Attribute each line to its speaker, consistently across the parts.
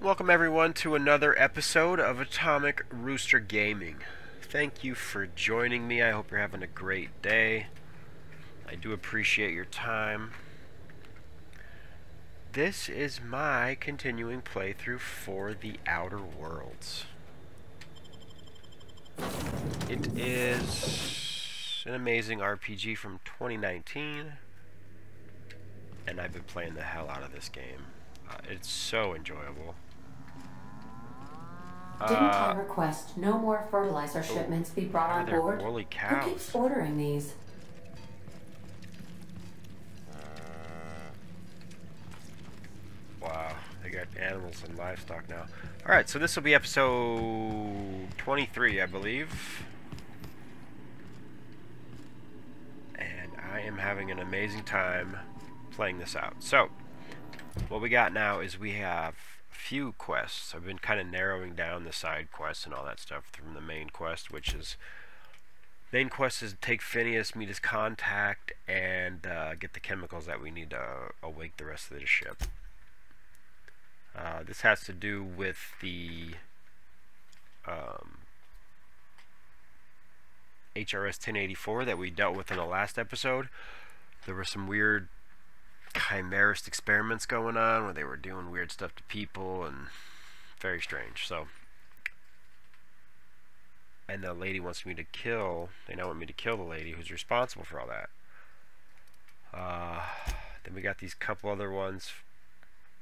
Speaker 1: Welcome everyone to another episode of Atomic Rooster Gaming. Thank you for joining me. I hope you're having a great day. I do appreciate your time. This is my continuing playthrough for The Outer Worlds. It is an amazing RPG from 2019, and I've been playing the hell out of this game. It's so enjoyable.
Speaker 2: Didn't I request no more fertilizer shipments be brought on board?
Speaker 1: Woolly
Speaker 2: Who
Speaker 1: cows.
Speaker 2: keeps ordering these?
Speaker 1: Wow, they got animals and livestock now. Alright, so this will be episode 23, I believe. And I am having an amazing time playing this out. So, what we got now is we have a few quests. I've been kind of narrowing down the side quests and all that stuff from the main quest, which is... Main quest is take Phineas, meet his contact, and get the chemicals that we need to awake the rest of the ship. This has to do with the HRS 1084 that we dealt with in the last episode. There were some weird chimerist experiments going on where they were doing weird stuff to people and very strange. So, and the lady wants me to kill, they now want me to kill the lady who's responsible for all that. Then we got these couple other ones.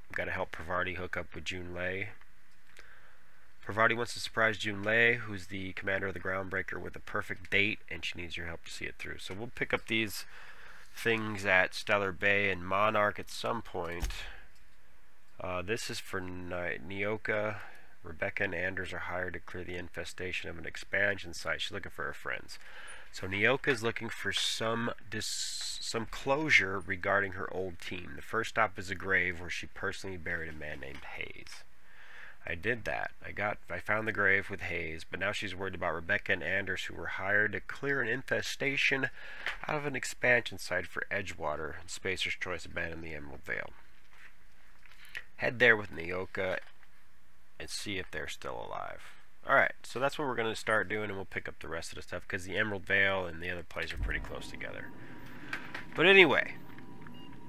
Speaker 1: We've got to help Pravarti hook up with June Lei. Pravarti wants to surprise June Lei, who's the commander of the Groundbreaker, with a perfect date, and she needs your help to see it through. So we'll pick up these things at Stellar Bay and Monarch at some point. This is for Nyoka. Rebecca and Anders are hired to clear the infestation of an expansion site. She's looking for her friends. So Nyoka is looking for some closure regarding her old team. The first stop is a grave where she personally buried a man named Hayes. I did that. I found the grave with Hayes, but now she's worried about Rebecca and Anders, who were hired to clear an infestation out of an expansion site for Edgewater, and Spacer's Choice abandoned the Emerald Vale. Head there with Nyoka and see if they're still alive. Alright, so that's what we're going to start doing, and we'll pick up the rest of the stuff, because the Emerald Vale and the other place are pretty close together. But anyway,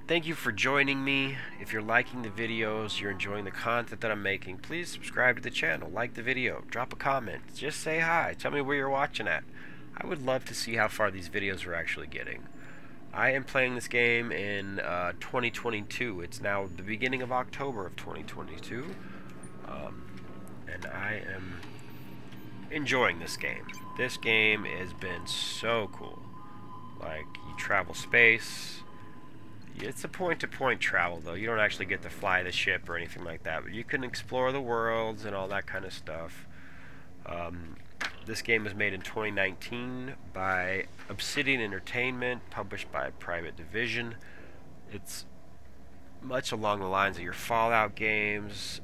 Speaker 1: thank you for joining me. If you're liking the videos, you're enjoying the content that I'm making, please subscribe to the channel, like the video, drop a comment, just say hi, tell me where you're watching at. I would love to see how far these videos are actually getting. I am playing this game in 2022. It's now the beginning of October of 2022. And I am enjoying this game. This game has been so cool. Like, you travel space. It's a point-to-point travel, though. You don't actually get to fly the ship or anything like that, but you can explore the worlds and all that kind of stuff. This game was made in 2019 by Obsidian Entertainment, published by Private Division. It's much along the lines of your Fallout games,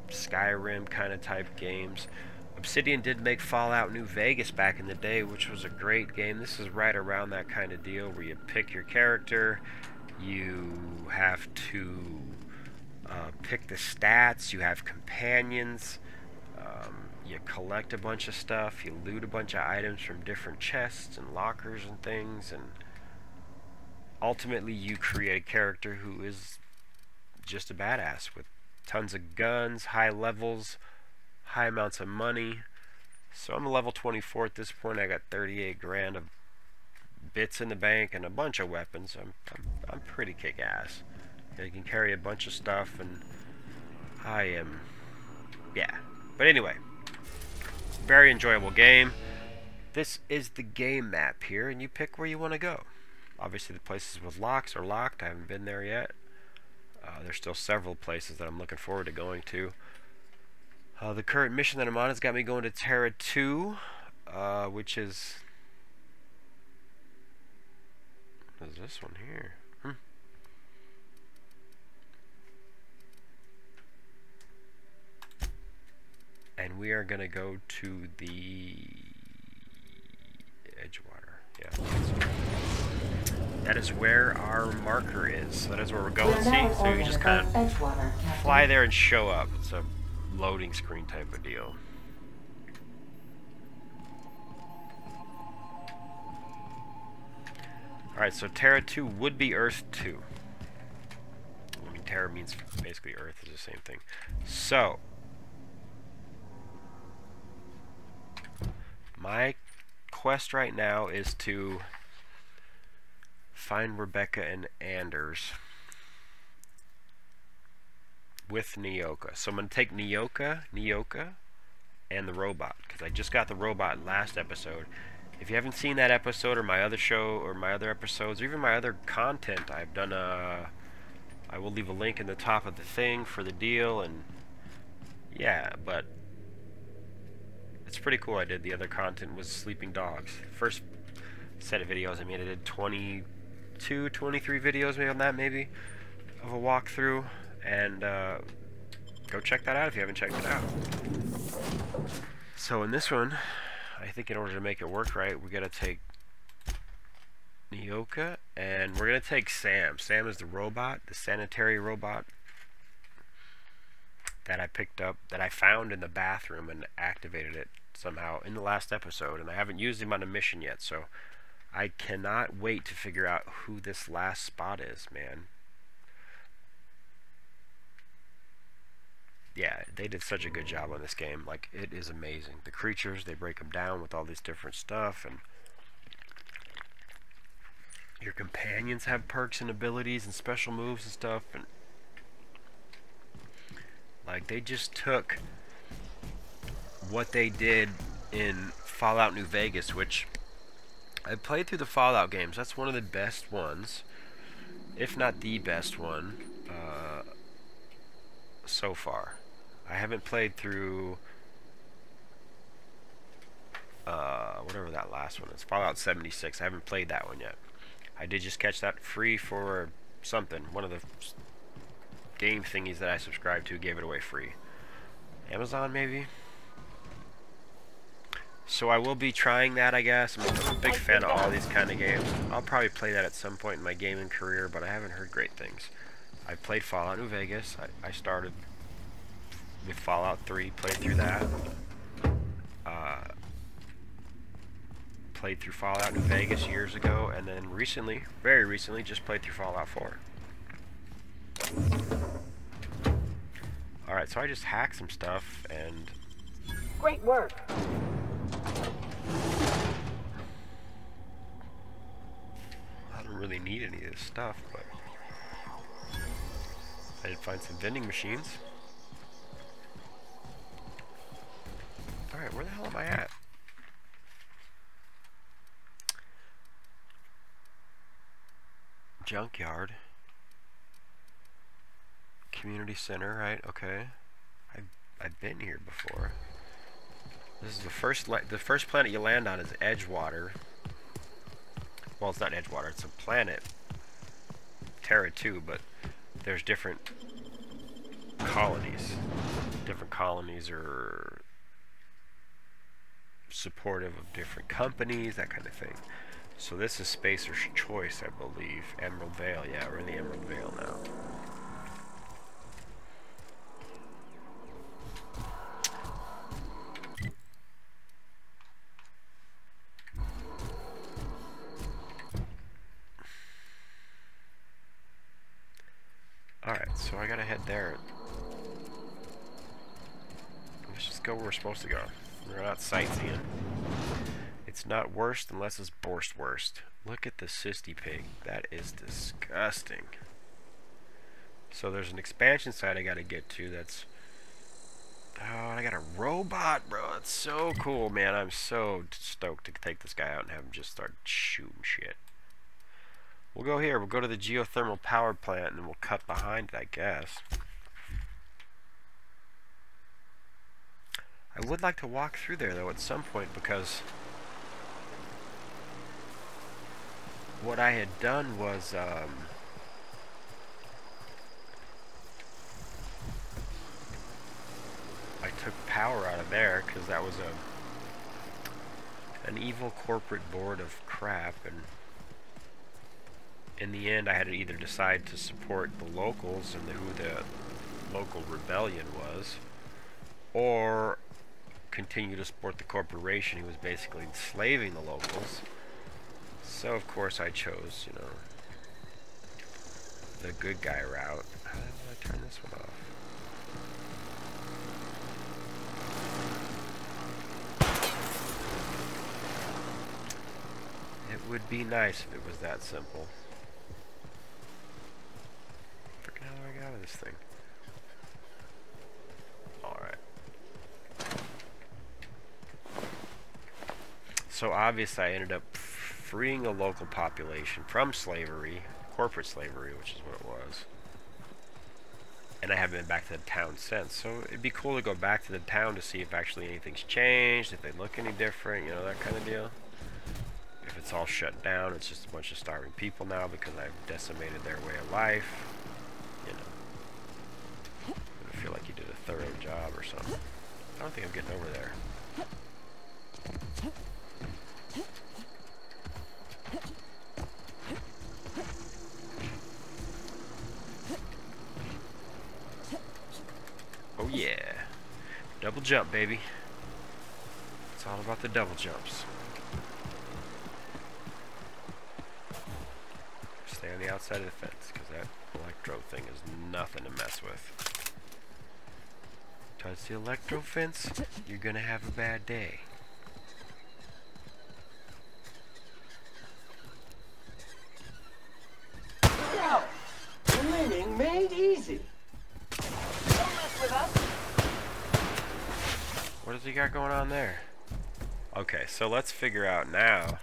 Speaker 1: Skyrim kind of type games. Obsidian did make Fallout New Vegas back in the day, which was a great game. This is right around that kind of deal where you pick your character, you have to pick the stats, you have companions, you collect a bunch of stuff, you loot a bunch of items from different chests and lockers and things, and ultimately you create a character who is just a badass with tons of guns, high levels, high amounts of money. So I'm a level 24 at this point. I got 38 grand of bits in the bank and a bunch of weapons. I'm pretty kick-ass. You can carry a bunch of stuff, and I am, yeah. But anyway, very enjoyable game. This is the game map here, and you pick where you want to go. Obviously the places with locks are locked. I haven't been there yet. There's still several places that I'm looking forward to going to. The current mission that I'm on has got me going to Terra 2, which is... What is this one here? And we are going to go to the Edgewater. Yeah. that is where our marker is. So that is where we're going,
Speaker 2: We're
Speaker 1: see?
Speaker 2: now in
Speaker 1: So you
Speaker 2: orbit
Speaker 1: just kind
Speaker 2: above
Speaker 1: of
Speaker 2: Edgewater, Captain.
Speaker 1: fly there and show up. It's a loading screen type of deal. Alright, so Terra 2 would be Earth 2. I mean, Terra means basically Earth is the same thing. So, my quest right now is to find Rebecca and Anders with Nyoka. So I'm going to take Nyoka, and the robot, because I just got the robot last episode. If you haven't seen that episode or my other show or my other episodes or even my other content, I've done I will leave a link in the top of the thing for the deal, and yeah, but it's pretty cool. I did the other content was sleeping dogs. First set of videos I made, I did 22, 23 videos maybe on that, maybe, of a walkthrough, and go check that out if you haven't checked it out. So in this one, I think in order to make it work right, we gotta take Nyoka, and we're gonna take Sam. Sam is the robot, the sanitary robot that I picked up, that I found in the bathroom and activated it somehow in the last episode, and I haven't used him on a mission yet, so I cannot wait to figure out who this last spot is, man. Yeah, they did such a good job on this game. Like, it is amazing. The creatures, they break them down with all this different stuff, and your companions have perks and abilities and special moves and stuff, and like, they just took what they did in Fallout New Vegas, which I played through the Fallout games. That's one of the best ones, if not the best one, so far. I haven't played through whatever that last one is, Fallout 76. I haven't played that one yet. I did just catch that free for something. One of the game thingies that I subscribed to gave it away free. Amazon, maybe? So I will be trying that, I guess. I'm a big fan of all these kind of games. I'll probably play that at some point in my gaming career, but I haven't heard great things. I played Fallout New Vegas. I started with Fallout 3, played through that. Played through Fallout New Vegas years ago, and then recently, very recently, just played through Fallout 4. Alright, so I just hacked some stuff, and
Speaker 3: Great work.
Speaker 1: I don't really need any of this stuff, but I did find some vending machines. Alright, where the hell am I at? Junkyard. Community center, right? Okay. I've been here before. This is the first planet you land on is Edgewater. Well, it's not Edgewater, it's a planet. Terra 2, but there's different colonies. Different colonies are supportive of different companies, that kind of thing. So this is Spacer's Choice, I believe. Emerald Vale, yeah, we're in the Emerald Vale now. Alright, so I gotta head there. Let's just go where we're supposed to go. We're not sightseeing. It's not worst unless it's worst. Look at the cysty pig. That is disgusting. So there's an expansion site I gotta get to that's... Oh, I got a robot, bro. That's so cool, man. I'm so stoked to take this guy out and have him just start shooting shit. We'll go here. We'll go to the geothermal power plant and we'll cut behind it, I guess. I would like to walk through there, though, at some point, because what I had done was, I took power out of there, because that was an evil corporate board of crap, and in the end, I had to either decide to support the locals and who the local rebellion was, or continue to support the corporation who was basically enslaving the locals. So of course I chose, you know, the good guy route. How the hell did I turn this one off? It would be nice if it was that simple. Freaking how do I get out of this thing? Alright. So obviously I ended up freeing a local population from slavery, corporate slavery, which is what it was. And I haven't been back to the town since. So it'd be cool to go back to the town to see if actually anything's changed, if they look any different, you know, that kind of deal. If it's all shut down, it's just a bunch of starving people now because I've decimated their way of life. You know. I feel like you did a thorough job or something. I don't think I'm getting over there. Oh yeah. Double jump, baby. It's all about the double jumps. Stay on the outside of the fence, because that electro thing is nothing to mess with. Touch the electro fence, you're gonna have a bad day.
Speaker 3: Now, winning made easy. Don't mess with us.
Speaker 1: What does he got going on there? Okay, so let's figure out now.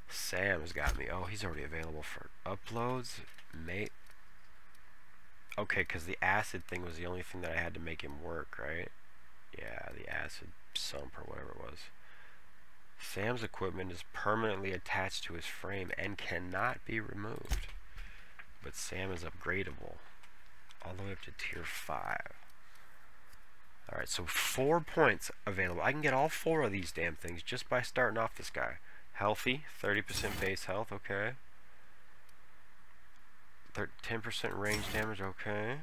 Speaker 1: Sam's got me. Oh, he's already available for uploads. Mate. Okay, because the acid thing was the only thing that I had to make him work, right? Yeah, the acid sump or whatever it was. Sam's equipment is permanently attached to his frame and cannot be removed. But Sam is upgradable. All the way up to tier 5. Alright, so 4 points available. I can get all 4 of these damn things just by starting off this guy. Healthy, 30% base health, okay. 10% range damage, okay.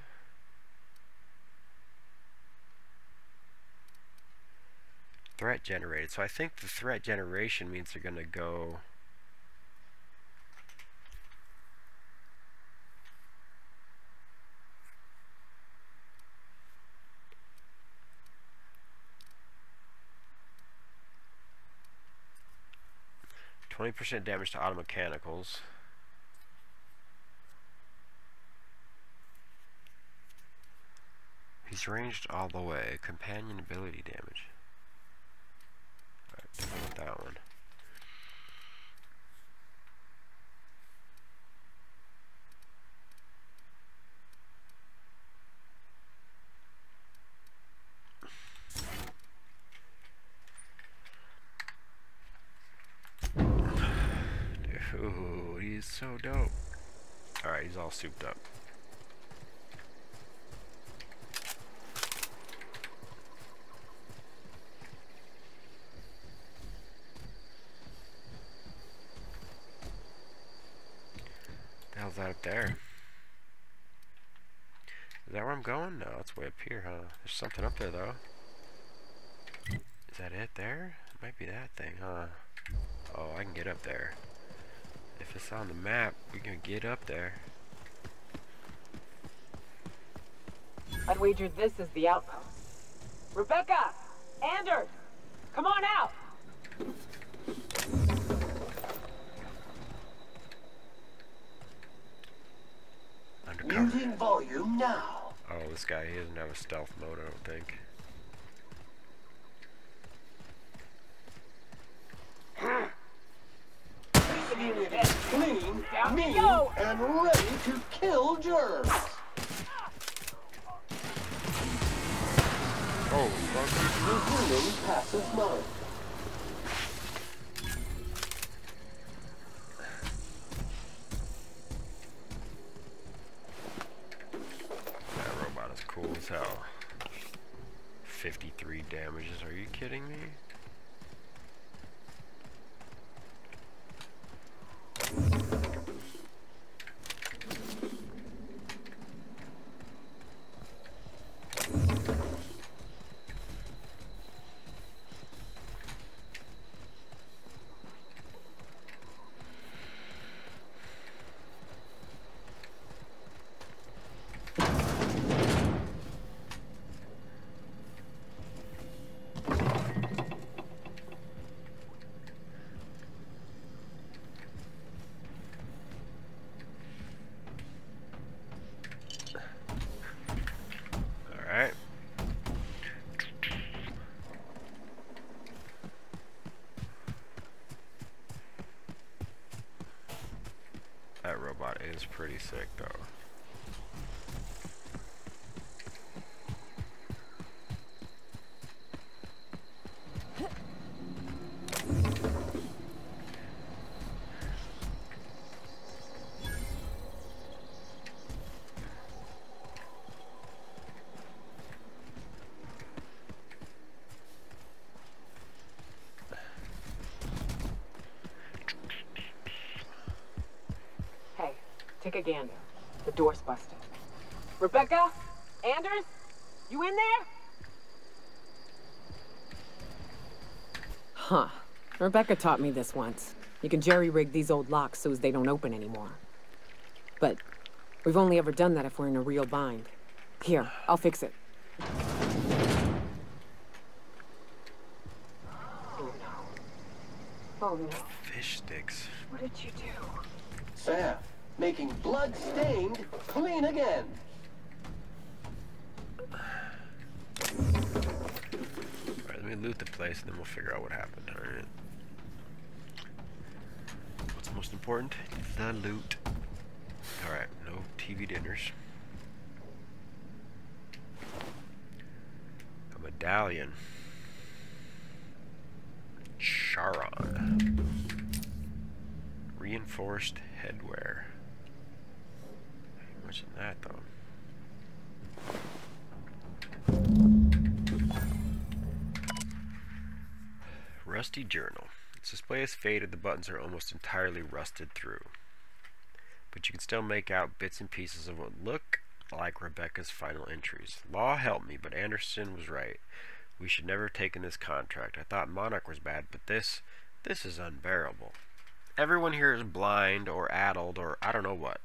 Speaker 1: Threat generated. So I think the threat generation means they're going to go... %20 damage to auto mechanicals. He's ranged all the way. Companion ability damage. Alright, definitely want that one. Dude, he's so dope. Alright, he's all souped up. The hell's that up there? Is that where I'm going? No, it's way up here, huh? There's something up there, though. Is that it there? It might be that thing, huh? Oh, I can get up there. If it's on the map, we can get up there.
Speaker 3: I'd wager this is the outpost. Rebecca! Anders! Come on out!
Speaker 1: Undercover.
Speaker 3: Muting volume now.
Speaker 1: Oh, this guy, he doesn't have a stealth mode, I don't think.
Speaker 3: Clean, mean, and ready to kill germs.
Speaker 1: Oh, fuck.
Speaker 3: Resuming passive mode.
Speaker 1: That robot is cool as hell. 53 damages, are you kidding me? sick, though.
Speaker 3: Hey, take a gander. The door's busted. Rebecca? Anders? You in there?
Speaker 4: Huh. Rebecca taught me this once. You can jerry-rig these old locks so as they don't open anymore. But we've only ever done that if we're in a real bind. Here, I'll fix it.
Speaker 3: Oh no.
Speaker 1: Fish sticks.
Speaker 3: What did you do?
Speaker 5: Sam, making blood-stained clean again.
Speaker 1: Alright, let me loot the place and then we'll figure out what happened. Alright. What's most important? The loot. Alright, no TV dinners. A medallion. Charon. Reinforced headwear. Ain't much in that though. Rusty journal. Its display is faded, the buttons are almost entirely rusted through. But you can still make out bits and pieces of what look like Rebecca's final entries. Law helped me, but Anderson was right. We should never have taken this contract. I thought Monarch was bad, but this is unbearable. Everyone here is blind or addled or I don't know what.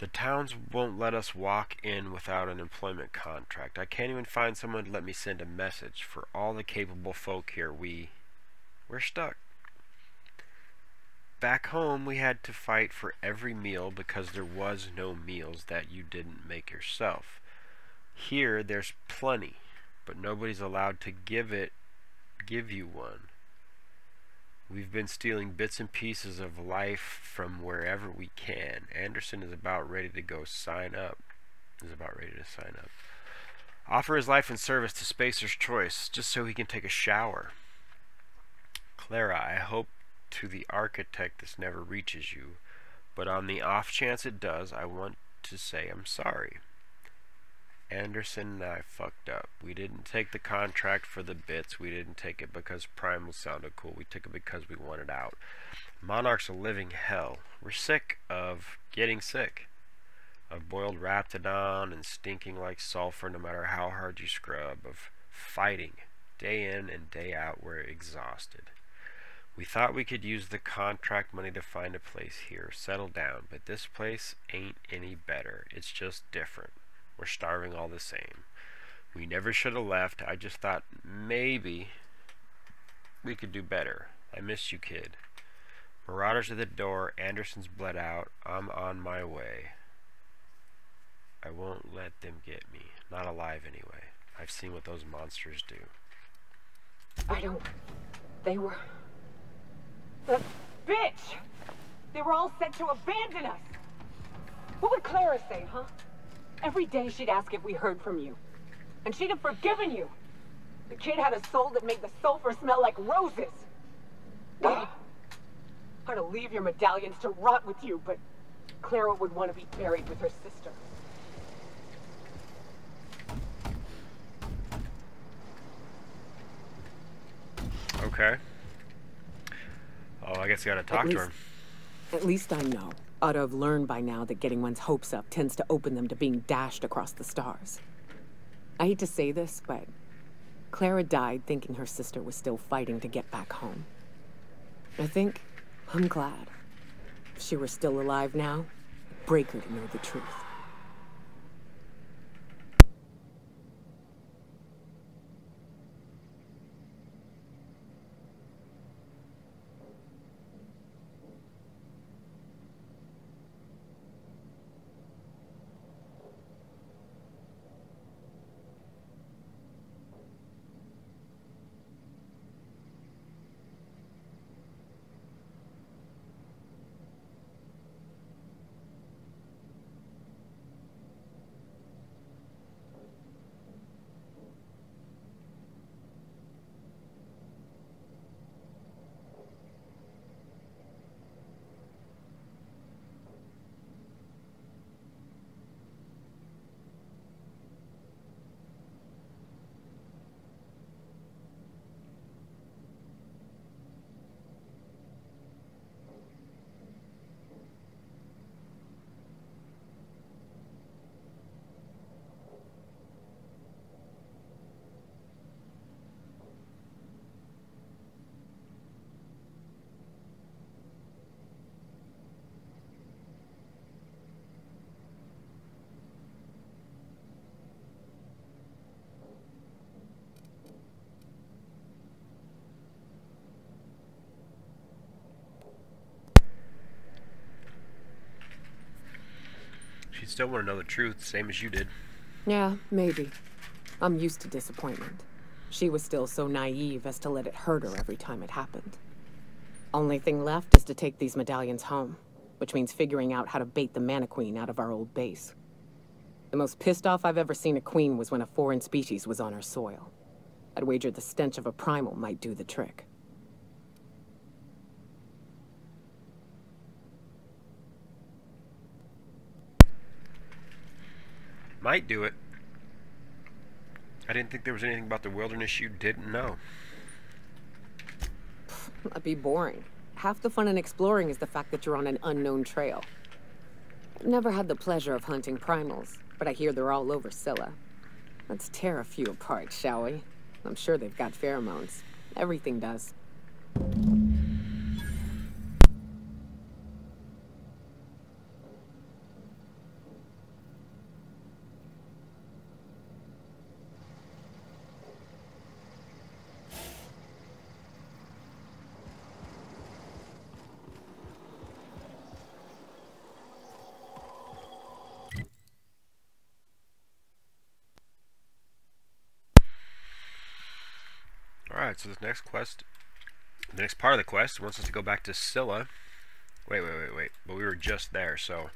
Speaker 1: The towns won't let us walk in without an employment contract. I can't even find someone to let me send a message. For all the capable folk here, we're stuck. Back home, we had to fight for every meal because there was no meals that you didn't make yourself. Here, there's plenty, but nobody's allowed to give you one. We've been stealing bits and pieces of life from wherever we can. Anderson is about ready to sign up. Offer his life in service to Spacer's Choice, just so he can take a shower. Clara, I hope to the architect this never reaches you, but on the off chance it does, I want to say I'm sorry. Anderson and I fucked up. We didn't take the contract for the bits. We didn't take it because Primal sounded cool. We took it because we wanted out. Monarch's a living hell. We're sick of getting sick. Of boiled raptidon and stinking like sulfur no matter how hard you scrub. Of fighting. Day in and day out, we're exhausted. We thought we could use the contract money to find a place here. Settle down. But this place ain't any better. It's just different. We're starving all the same. We never should have left. I just thought maybe we could do better. I miss you, kid. Marauders at the door. Anderson's bled out. I'm on my way. I won't let them get me. Not alive anyway. I've seen what those monsters do.
Speaker 3: They were... The bitch! They were all set to abandon us! What would Clara say, huh? Every day she'd ask if we heard from you. And she'd have forgiven you. The kid had a soul that made the sulfur smell like roses. Ugh. Hard to leave your medallions to rot with you, but Clara would want to be buried with her sister.
Speaker 1: Okay. Oh, I guess you gotta talk to her.
Speaker 4: At least I know. Ought to have learned by now that getting one's hopes up tends to open them to being dashed across the stars. I hate to say this, but Clara died thinking her sister was still fighting to get back home. I'm glad. If she were still alive now, it'd break her to know the truth.
Speaker 1: still want to know the truth, same as you did.
Speaker 4: Yeah, maybe. I'm used to disappointment. She was still so naive as to let it hurt her every time it happened. Only thing left is to take these medallions home, which means figuring out how to bait the Mana Queen out of our old base. The most pissed off I've ever seen a queen was when a foreign species was on her soil. I'd wager the stench of a primal might do the trick.
Speaker 1: Might do it. I didn't think there was anything about the wilderness you didn't know.
Speaker 4: That'd be boring. Half the fun in exploring is the fact that you're on an unknown trail. I've never had the pleasure of hunting primals, but I hear they're all over Scylla. Let's tear a few apart, shall we? I'm sure they've got pheromones. Everything does.
Speaker 1: Alright, so this next quest, the next part of the quest wants us to go back to Scylla. Wait. But we were just there, so...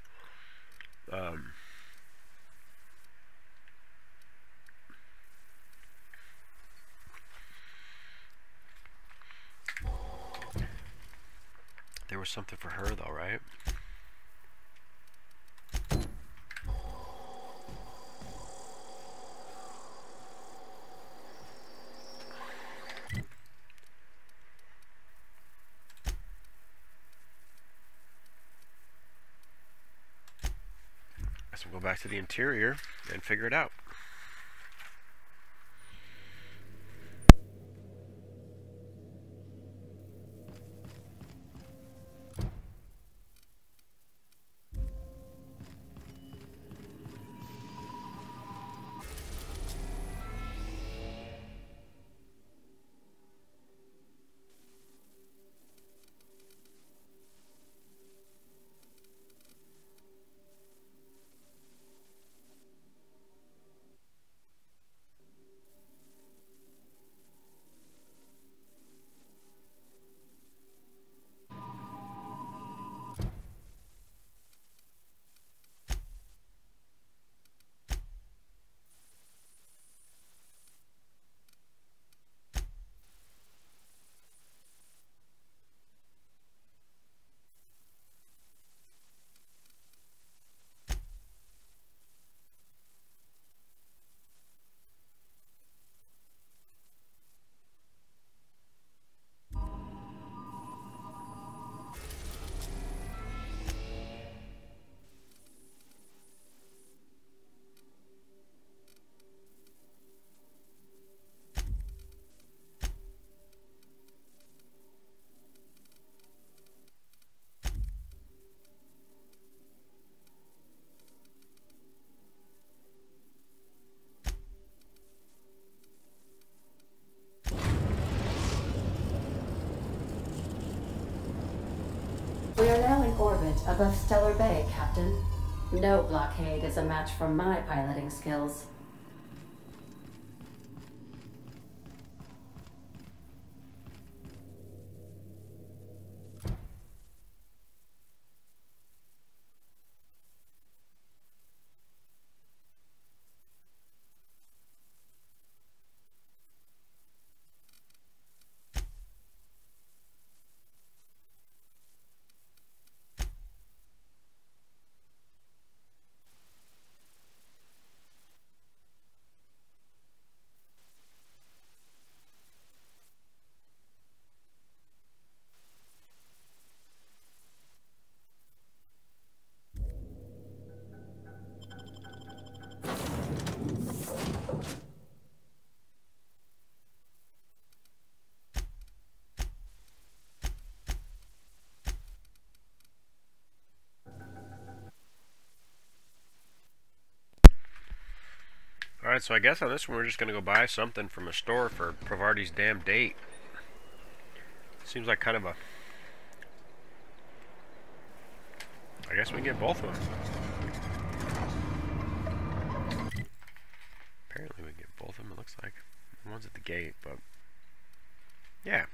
Speaker 1: there was something for her, though, right? Guess we'll go back to the interior and figure it out.
Speaker 2: We are now in orbit above Stellar Bay, Captain. No blockade is a match for my piloting skills.
Speaker 1: Alright, so I guess on this one we're just gonna go buy something from a store for Pravarti's damn date. Seems like kind of a... I guess we can get both of them. gate, but yeah.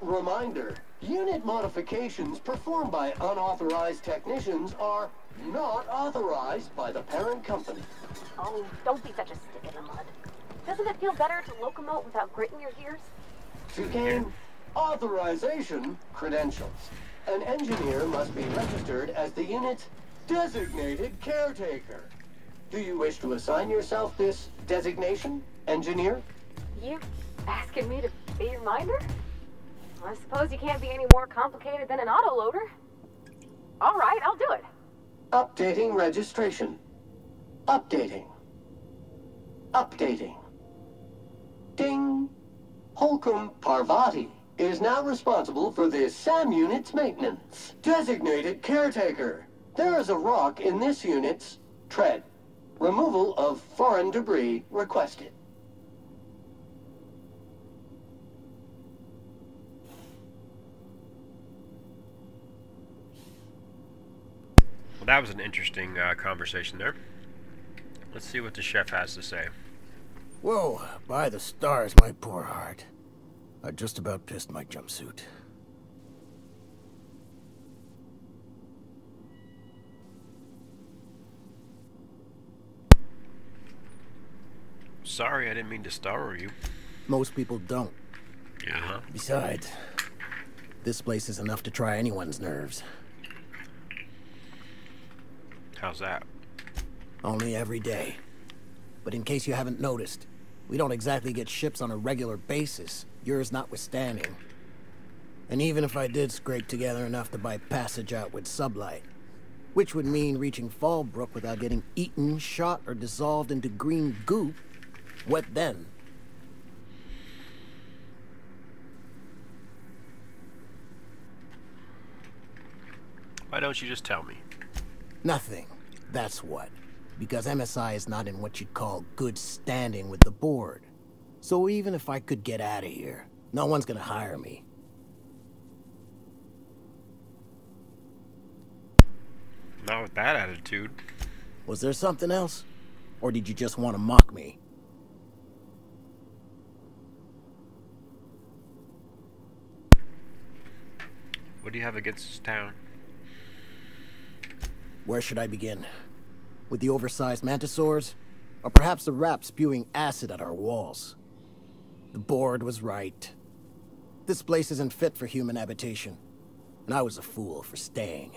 Speaker 5: Reminder, unit modifications performed by unauthorized technicians are not authorized by the parent company.
Speaker 6: Oh, don't be such a stick in the mud. Doesn't it feel better to locomote without grit in your gears?
Speaker 5: To gain authorization credentials, an engineer must be registered as the unit's designated caretaker. Do you wish to assign yourself this designation, engineer?
Speaker 6: You asking me to be your minder? I suppose you can't be any more complicated than an autoloader. All right, I'll do it.
Speaker 5: Updating registration. Updating. Updating. Ding. Holcomb Parvati is now responsible for the SAM unit's maintenance. Designated caretaker. There is a rock in this unit's tread. Removal of foreign debris requested.
Speaker 1: Well, that was an interesting conversation there. Let's see what the chef has to say.
Speaker 7: Whoa, by the stars, my poor heart. I just about pissed my jumpsuit.
Speaker 1: Sorry, I didn't mean to startle you.
Speaker 7: Most people don't.
Speaker 1: Uh-huh.
Speaker 7: Besides, this place is enough to try anyone's nerves.
Speaker 1: How's that?
Speaker 7: Only every day. But in case you haven't noticed, we don't exactly get ships on a regular basis, yours notwithstanding. And even if I did scrape together enough to buy passage out with sublight, which would mean reaching Fallbrook without getting eaten, shot, or dissolved into green goop, what then?
Speaker 1: Why don't you just tell me?
Speaker 7: Nothing. That's what. Because MSI is not in what you'd call good standing with the board. So even if I could get out of here, no one's gonna hire me.
Speaker 1: Not with that attitude.
Speaker 7: Was there something else? Or did you just want to mock me?
Speaker 1: What do you have against this town?
Speaker 7: Where should I begin? With the oversized mantisaurs? Or perhaps the rap spewing acid at our walls? The board was right. This place isn't fit for human habitation. And I was a fool for staying.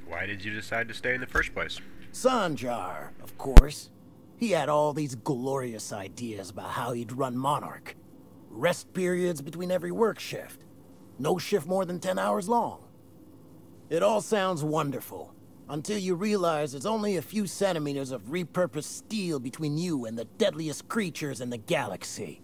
Speaker 1: Why did you decide to stay in the first place?
Speaker 7: Sanjar, of course. He had all these glorious ideas about how he'd run Monarch. Rest periods between every work shift. No shift more than 10 hours long. It all sounds wonderful, until you realize there's only a few centimeters of repurposed steel between you and the deadliest creatures in the galaxy.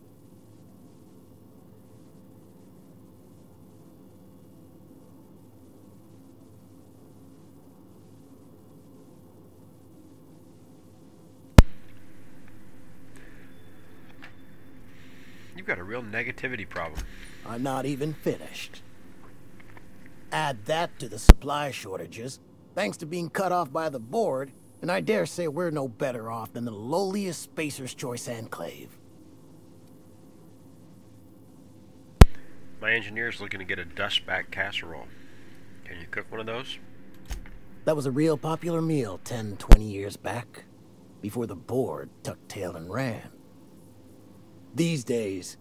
Speaker 1: You've got a real negativity problem.
Speaker 7: I'm not even finished. Add that to the supply shortages, thanks to being cut off by the board, and I dare say we're no better off than the lowliest Spacer's Choice enclave.
Speaker 1: My engineer's looking to get a dustback casserole. Can you cook one of those?
Speaker 7: That was a real popular meal 10, 20 years back, before the board tucked tail and ran. These days,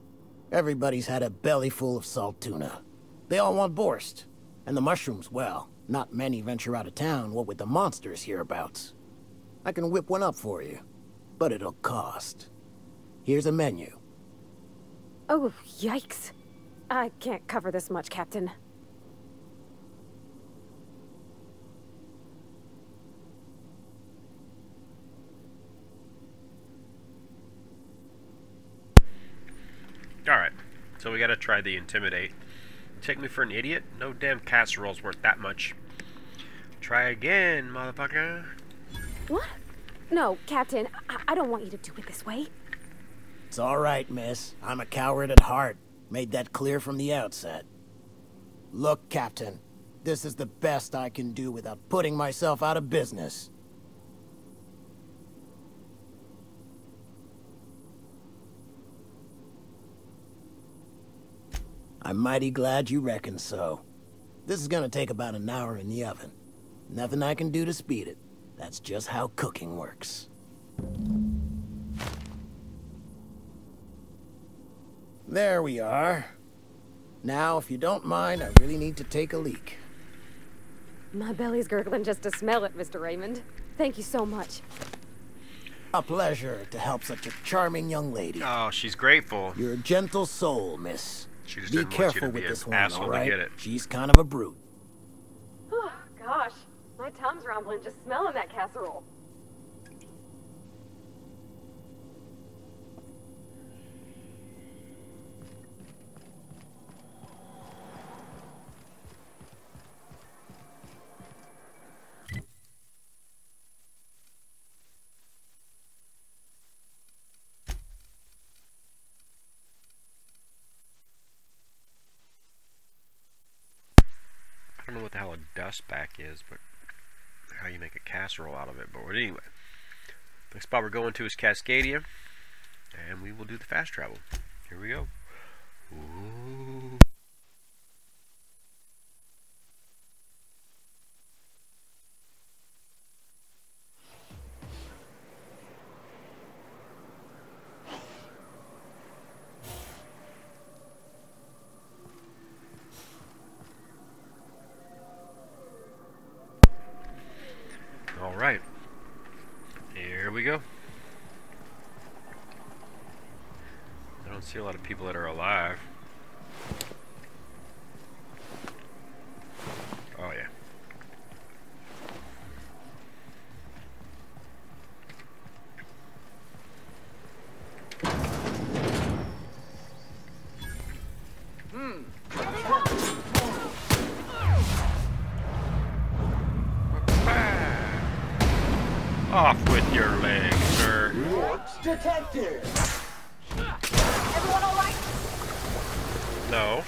Speaker 7: everybody's had a belly full of salt tuna. They all want borscht. And the mushrooms, well, not many venture out of town, what with the monsters hereabouts. I can whip one up for you, but it'll cost. Here's a menu.
Speaker 6: Oh, yikes. I can't cover this much, Captain.
Speaker 1: Alright, So we gotta try the intimidate. Take me for an idiot? No damn casserole's worth that much. Try again, motherfucker.
Speaker 6: What? No, Captain, I don't want you to do it this way.
Speaker 7: It's all right, miss. I'm a coward at heart. Made that clear from the outset. Look, Captain, this is the best I can do without putting myself out of business. I'm mighty glad you reckon so. This is gonna take about an hour in the oven. Nothing I can do to speed it. That's just how cooking works. There we are. Now, if you don't mind, I really need to take a leak.
Speaker 6: My belly's gurgling just to smell it, Mr. Raymond. Thank you so much.
Speaker 7: A pleasure to help such a charming young lady.
Speaker 1: Oh, she's grateful.
Speaker 7: You're a gentle soul, miss.
Speaker 1: She just
Speaker 7: Be
Speaker 1: didn't want you
Speaker 7: careful
Speaker 1: to
Speaker 7: with
Speaker 1: be
Speaker 7: this
Speaker 1: an
Speaker 7: one,
Speaker 1: asshole
Speaker 7: all
Speaker 1: to
Speaker 7: right?
Speaker 1: get it.
Speaker 7: She's kind of a brute.
Speaker 6: Oh, gosh. My tum's rumbling just smelling that casserole.
Speaker 1: I don't know what the hell a dustback is, but how you make a casserole out of it. But anyway, next spot we're going to is Cascadia, and we will do the fast travel. Here we go. Ooh. Alright, here we go. I don't see a lot of people that are alive. Oh yeah. Off with your legs, sir.
Speaker 5: What's detected?
Speaker 6: Everyone all right?
Speaker 1: No.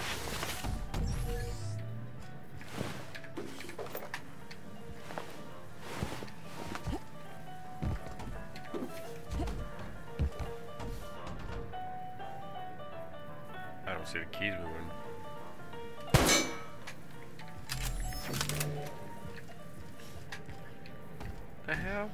Speaker 1: I don't see the keys moving. The hell?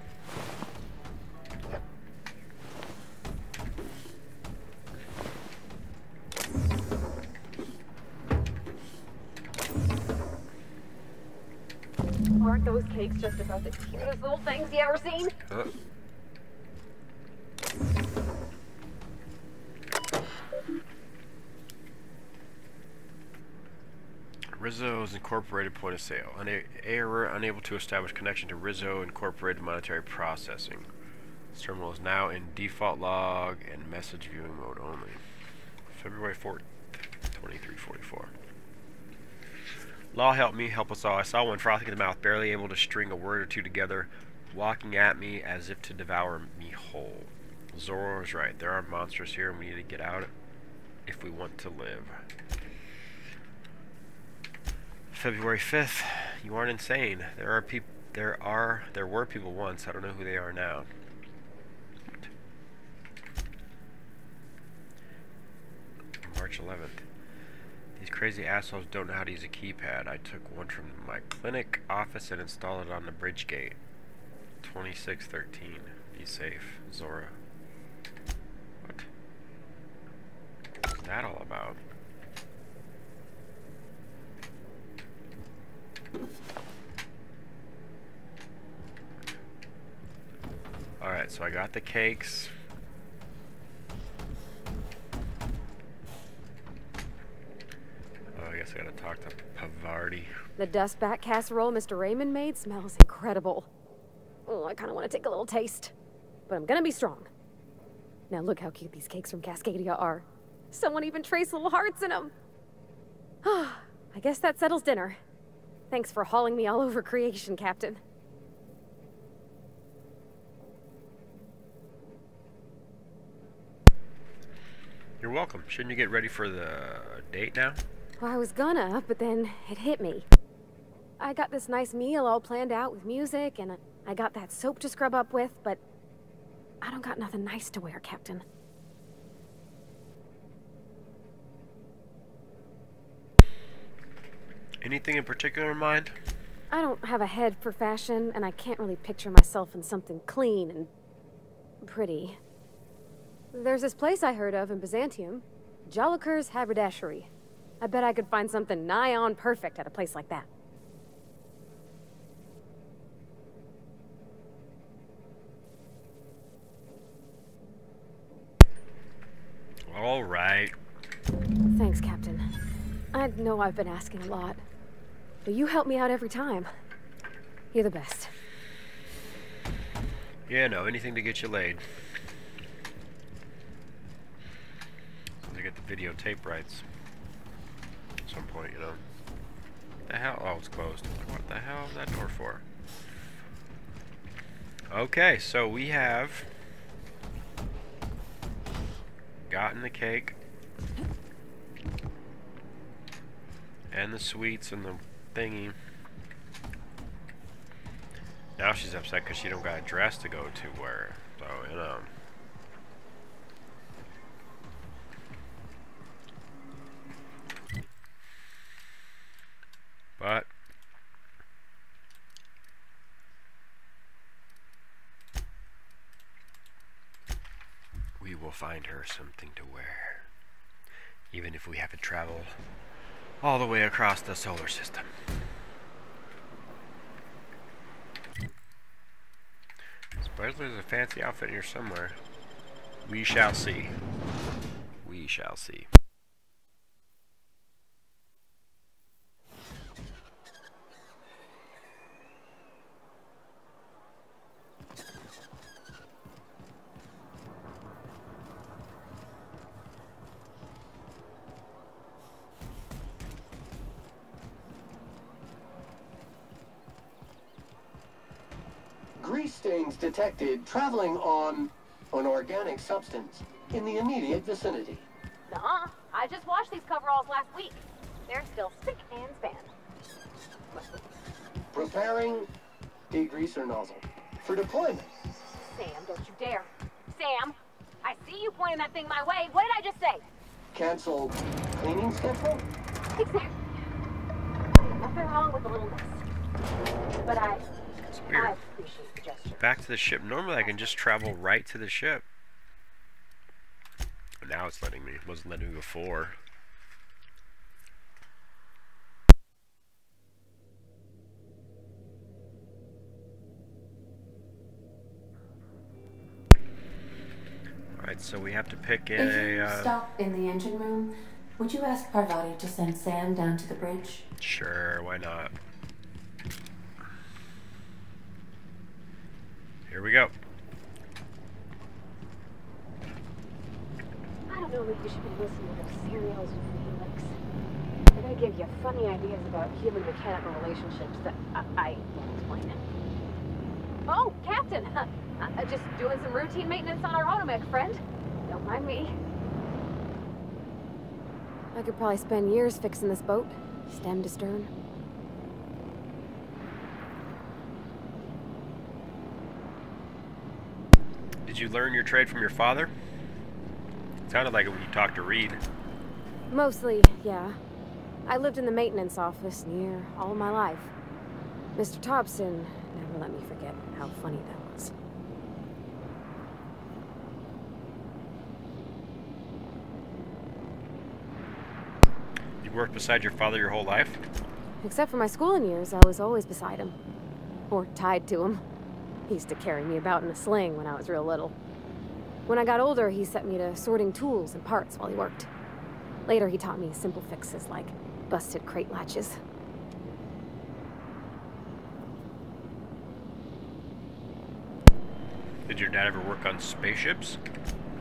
Speaker 6: Aren't those cakes just about the cutest little things you ever seen?
Speaker 1: Rizzo's Incorporated point of sale. Error, unable to establish connection to Rizzo Incorporated monetary processing. This terminal is now in default log and message viewing mode only. February 4th, 2344. Law help me, help us all. I saw one frothing at the mouth, barely able to string a word or two together, walking at me as if to devour me whole. Zorro is right. There are monsters here and we need to get out if we want to live. February 5th. You aren't insane. There were people once. I don't know who they are now. March 11th. These crazy assholes don't know how to use a keypad. I took one from my clinic office and installed it on the bridge gate. 2613. Be safe. Zora. What? What's that all about? Alright, so I got the cakes. Oh, I guess I gotta talk to Pavardi.
Speaker 6: The dustback casserole Mr. Raymond made smells incredible. Oh, I kind of want to take a little taste. But I'm gonna be strong. Now look how cute these cakes from Cascadia are. Someone even traced little hearts in them. I guess that settles dinner. Thanks for hauling me all over creation, Captain.
Speaker 1: You're welcome. Shouldn't you get ready for the date now?
Speaker 6: Well, I was gonna, but then it hit me. I got this nice meal all planned out with music, and I got that soap to scrub up with, but I don't got nothing nice to wear, Captain.
Speaker 1: Anything in particular in mind?
Speaker 6: I don't have a head for fashion, and I can't really picture myself in something clean and pretty. There's this place I heard of in Byzantium, Joliker's Haberdashery. I bet I could find something nigh on perfect at a place like that.
Speaker 1: All right.
Speaker 6: Thanks, Captain. I know I've been asking a lot, but you help me out every time. You're the best.
Speaker 1: Yeah, no, anything to get you laid. To get the videotape rights. At some point, you know. The hell? Oh, it's closed. What the hell is that door for? Okay, so we have gotten the cake and the sweets and the thingy. Now she's upset because she don't got a dress to go to wear. So, you know. But we will find her something to wear, even if we have to travel all the way across the solar system. Suppose there's a fancy outfit in here somewhere. We shall see. We shall see.
Speaker 5: Grease stains detected traveling on an organic substance in the immediate vicinity.
Speaker 6: Nuh-uh. I just washed these coveralls last week. They're still spick and span.
Speaker 5: Preparing degreaser nozzle for deployment.
Speaker 6: Sam, don't you dare. Sam, I see you pointing that thing my way. What did I just say?
Speaker 5: Cancel cleaning schedule?
Speaker 6: Exactly. Nothing wrong with a little mess. But I appreciate the gesture.
Speaker 1: Back to the ship. Normally I can just travel right to the ship. But now it's letting me. It wasn't letting me before. Alright, so we have to pick
Speaker 2: If you
Speaker 1: a...
Speaker 2: stop in the engine room, would you ask Parvati to send Sam down to the bridge?
Speaker 1: Sure, why not? Here we go.
Speaker 6: I don't know if you should be listening to those serials with Felix. They're gonna give you funny ideas about human mechanical relationships that I won't explain. Oh, Captain! Just doing some routine maintenance on our automech, friend. Don't mind me. I could probably spend years fixing this boat, stem to stern.
Speaker 1: Did you learn your trade from your father? Sounded like it when you talked to Reed.
Speaker 6: Mostly, yeah. I lived in the maintenance office near all my life. Mr. Thompson never let me forget how funny that was.
Speaker 1: You worked beside your father your whole life?
Speaker 6: Except for my schooling years, I was always beside him. Or tied to him. He used to carry me about in a sling when I was real little. When I got older, he set me to sorting tools and parts while he worked. Later, he taught me simple fixes like busted crate latches.
Speaker 1: Did your dad ever work on spaceships?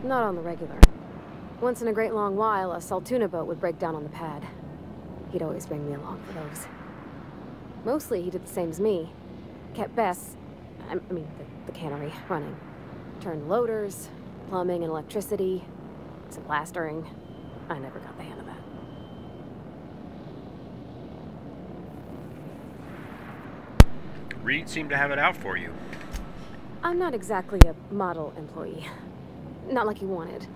Speaker 6: Not on the regular. Once in a great long while, a Saltuna boat would break down on the pad. He'd always bring me along for those. Mostly, he did the same as me. Kept Bess, the cannery, running. Turned loaders, plumbing and electricity, some plastering. I never got the hang of that.
Speaker 1: Reed seemed to have it out for you.
Speaker 6: I'm not exactly a model employee. Not like he wanted.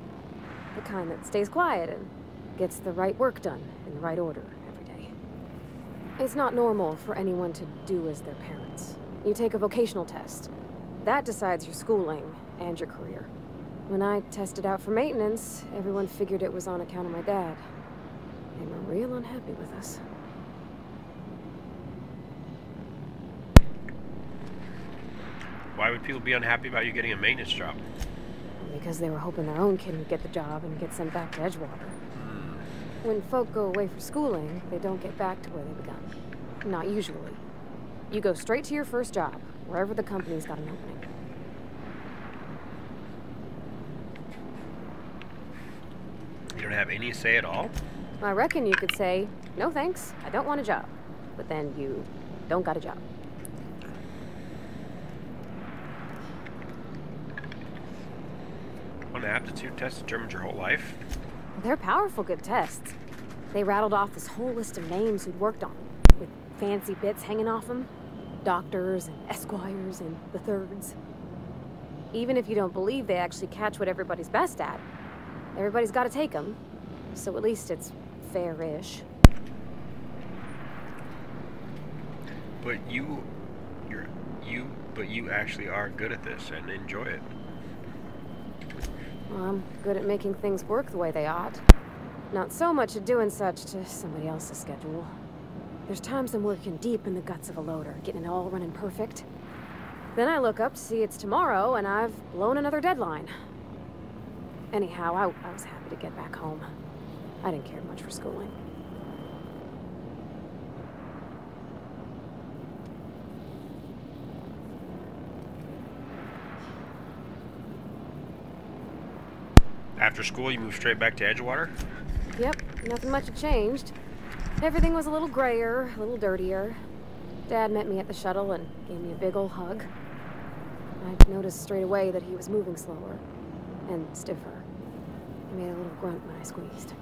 Speaker 6: The kind that stays quiet and gets the right work done in the right order every day. It's not normal for anyone to do as their parents. You take a vocational test. That decides your schooling and your career. When I tested out for maintenance, everyone figured it was on account of my dad. They were real unhappy with us.
Speaker 1: Why would people be unhappy about you getting a maintenance job?
Speaker 6: Because they were hoping their own kid would get the job and get sent back to Edgewater. When folk go away for schooling, they don't get back to where they begun. Not usually. You go straight to your first job, wherever the company's got an opening.
Speaker 1: You don't have any say at all?
Speaker 6: I reckon you could say, no thanks, I don't want a job. But then you don't got a job.
Speaker 1: On an aptitude test determined your whole life?
Speaker 6: They're powerful good tests. They rattled off this whole list of names who'd worked on, with fancy bits hanging off them. Doctors and esquires and the thirds. Even if you don't believe they actually catch what everybody's best at, everybody's got to take them. So at least it's fair-ish.
Speaker 1: But you actually are good at this and enjoy it.
Speaker 6: Well, I'm good at making things work the way they ought. Not so much at doing such to somebody else's schedule. There's times I'm working deep in the guts of a loader, getting it all running perfect. Then I look up to see it's tomorrow, and I've blown another deadline. Anyhow, I was happy to get back home. I didn't care much for schooling.
Speaker 1: After school, you moved straight back to Edgewater?
Speaker 6: Yep, nothing much had changed. Everything was a little grayer, a little dirtier. Dad met me at the shuttle and gave me a big ol' hug. I noticed straight away that he was moving slower and stiffer. He made a little grunt when I squeezed.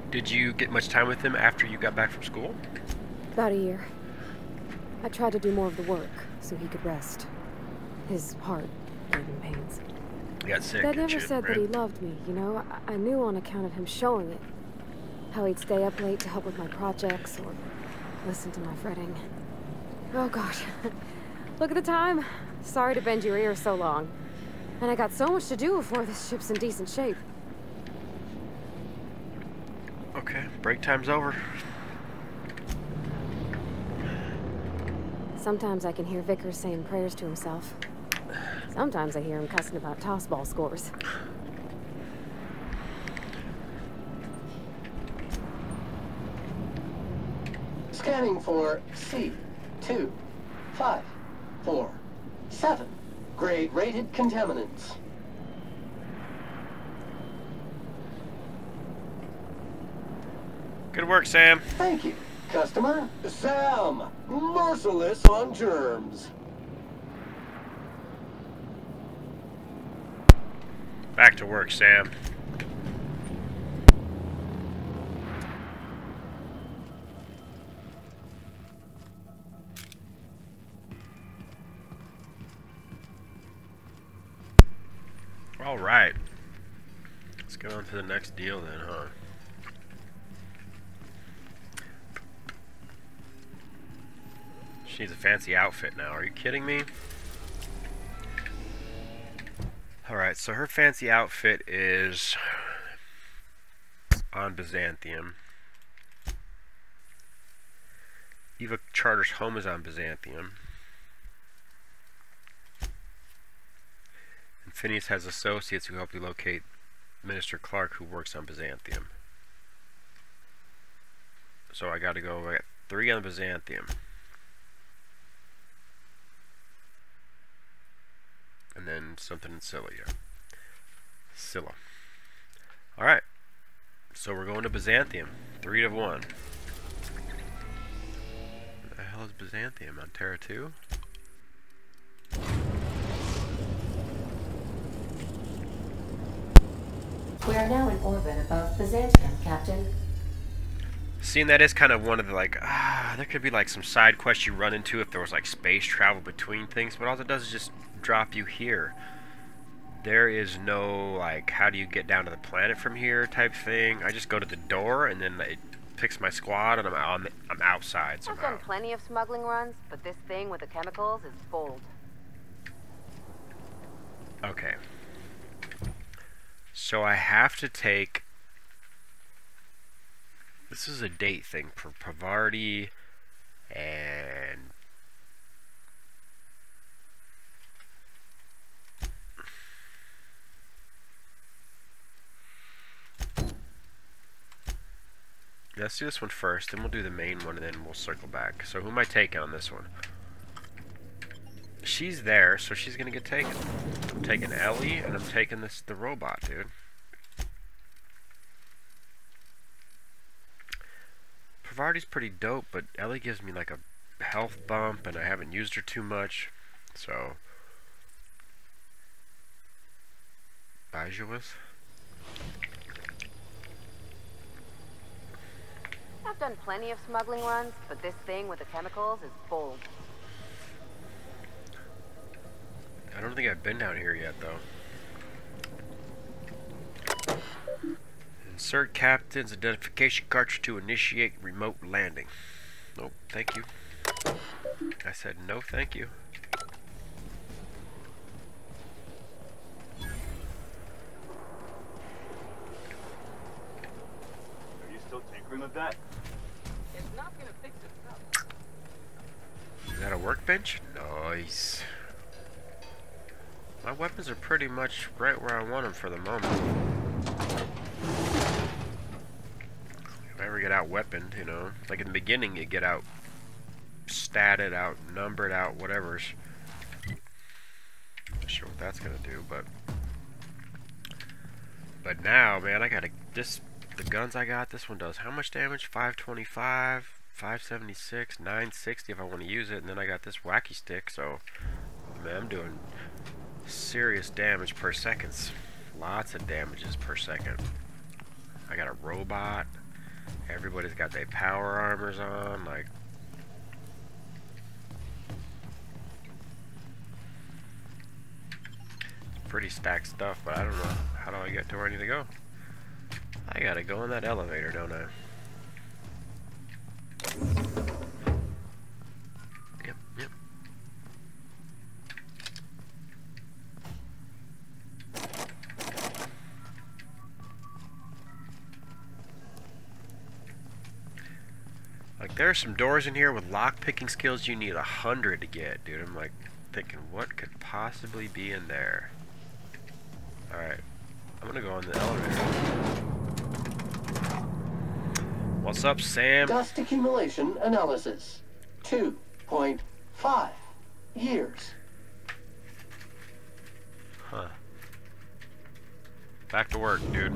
Speaker 1: Did you get much time with him after you got back from school?
Speaker 6: About a year. I tried to do more of the work so he could rest. His heart gave him pains.
Speaker 1: You got sick,
Speaker 6: Dad
Speaker 1: didn't
Speaker 6: never
Speaker 1: you,
Speaker 6: said that
Speaker 1: right?
Speaker 6: he loved me, you know? I knew on account of him showing it. How he'd stay up late to help with my projects or listen to my fretting. Oh gosh. Look at the time. Sorry to bend your ear so long. And I got so much to do before this ship's in decent shape.
Speaker 1: Okay, break time's over.
Speaker 6: Sometimes I can hear Vickers saying prayers to himself. Sometimes I hear him cussing about tossball scores.
Speaker 5: Scanning for C2547. Grade rated contaminants.
Speaker 1: Good work, Sam.
Speaker 5: Thank you, customer. Sam, merciless on germs.
Speaker 1: Back to work, Sam. All right. Let's get on to the next deal then, huh? She needs a fancy outfit now. Are you kidding me? Alright, so her fancy outfit is on Byzantium. Eva Charter's home is on Byzantium. And Phineas has associates who help you locate Minister Clark, who works on Byzantium. So I gotta go, I got 3 on Byzantium. And then something in Scylla. Alright. So we're going to Byzantium. 3 of 1. Where the hell is Byzantium? On Terra 2?
Speaker 2: We are now in orbit above Byzantium, Captain.
Speaker 1: Seeing that is kind of one of the, like, there could be like some side quests you run into if there was like space travel between things, but all it does is just drop you here. There is no, like, how do you get down to the planet from here type thing. I just go to the door and then it picks my squad and I'm outside somehow.
Speaker 6: I've done plenty of smuggling runs, but this thing with the chemicals is bold.
Speaker 1: Okay. So I have to take... This is a date thing for Parvati and... Let's do this one first, then we'll do the main one, and then we'll circle back. So who am I taking on this one? She's there, so she's gonna get taken. I'm taking Ellie, and I'm taking the robot, dude. Parvati's pretty dope, but Ellie gives me like a health bump, and I haven't used her too much, so... Bajuwas?
Speaker 6: I've done plenty of smuggling runs, but this thing with the chemicals is bold.
Speaker 1: I don't think I've been down here yet, though. Insert captain's identification cartridge to initiate remote landing. Nope, thank you. I said no, thank you.
Speaker 8: Are you still tinkering with that?
Speaker 3: It's not gonna fix itself.
Speaker 1: Is that a workbench? Nice. My weapons are pretty much right where I want them for the moment. If I ever get out weaponed, you know, like in the beginning you get out statted, out numbered, out whatever's. Not sure what that's gonna do, but now, man, I gotta the guns I got. This one does how much damage? 525, 576, 960 if I want to use it, and then I got this wacky stick. So, man, I'm doing serious damage per second. Lots of damages per second. I got a robot. Everybody's got their power armors on. Like, pretty stacked stuff, but I don't know. How do I get to where I need to go? I gotta go in that elevator, don't I? Yep. Like, there are some doors in here with lock-picking skills you need 100 to get, dude. I'm like thinking, what could possibly be in there? Alright, I'm gonna go in the elevator. What's up, Sam?
Speaker 5: Dust accumulation analysis. 2.5 years.
Speaker 1: Huh. Back to work, dude.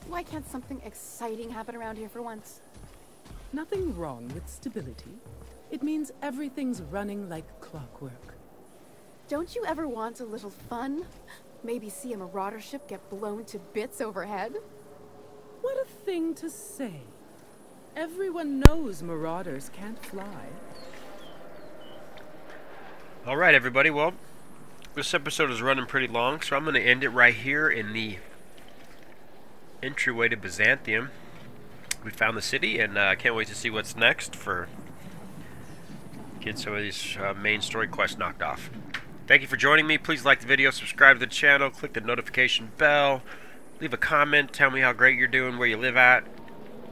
Speaker 9: Why can't something exciting happen around here for once?
Speaker 4: Nothing wrong with stability. It means everything's running like clockwork.
Speaker 9: Don't you ever want a little fun? Maybe see a marauder ship get blown to bits overhead?
Speaker 4: What a thing to say. Everyone knows marauders can't fly.
Speaker 1: Alright, everybody. Well, this episode is running pretty long, so I'm going to end it right here in the entryway to Byzantium. We found the city, and I can't wait to see what's next for getting some of these main story quests knocked off. Thank you for joining me. Please like the video, subscribe to the channel, click the notification bell, leave a comment, tell me how great you're doing, where you live at,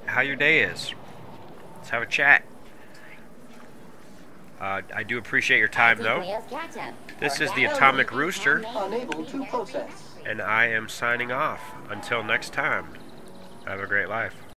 Speaker 1: how your day is. Let's have a chat. I do appreciate your time, though. This is the Atomic Rooster,
Speaker 5: Unable to process.
Speaker 1: and I am signing off. Until next time, have a great life.